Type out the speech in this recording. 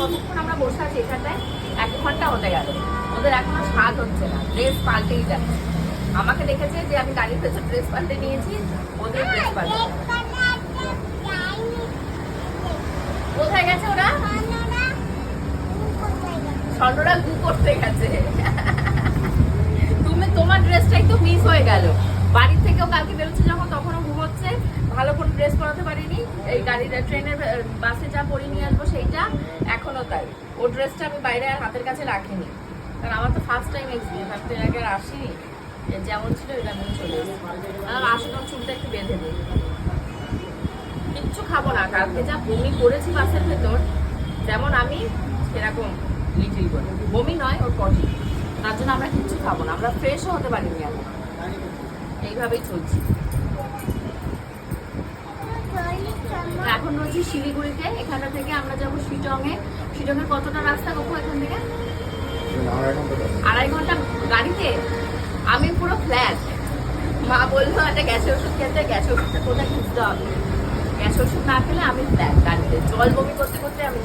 কতক্ষণ আমরা বসে আছি এখানটায়, 1 ঘন্টা হতে গেল, ওদের এখনো স্বাদ হচ্ছে না, ড্রেস পাল্টেই যাচ্ছে। আমাকে দেখেছে যে আমি গাড়ির ভেতর ড্রেস পাল্টে নিয়েছি, ওদের ড্রেস পাল্টে। কোথায় গেছে ওরা? স্বর্ণরা গু করতে গেছে। তুমি তোমার ড্রেসটাই তো মিস হয়ে গেল। বাড়ি থেকেও কালকে বেরোচ্ছে যখন, তখনও ঘুমোচ্ছে, ভালো কোনো ড্রেস পরাতে পারিনি। এই গাড়ির ট্রেনের বাসে যা পরে নিয়ে আসবো সেইটা এখনো তাই। ওর ড্রেসটা আমি বাইরে আর হাতের কাছে রাখিনি, কারণ আমার তো ফার্স্ট টাইম এক্সপিরিয়েন্স, আমি তো এর আগে আর আসিনি। যেমন ছিল তেমন চলে এসেছি। আসলে চুলটা একটু বেঁধে দিই, কিচ্ছু খাবো না। কালকে যা বমি করেছি বাসের ভেতর, যেমন আমি সেরকম লিটিল বলি, বমি নয় ওর পটি, তার জন্য আমরা কিচ্ছু খাবো না, আমরা ফ্রেশও হতে পারিনি এখন, এইভাবেই চলছি। এখন রয়েছি শিলিগুড়িতে, এখানটা থেকে আমরা যাবো শিটংয়ে। শিটংয়ের কতটা রাস্তা কখন এখান থেকে? 2.5 ঘন্টা গাড়িতে। আমি পুরো ফ্ল্যাট। মা বললো একটা গ্যাসের ওষুধ খেতে, গ্যাসের ওষুধটা কোথায় খুঁজতে হবে, গ্যাসের ওষুধ না খেলে আমি ফ্ল্যাট গাড়িতে। জল বমি করতে করতে আমি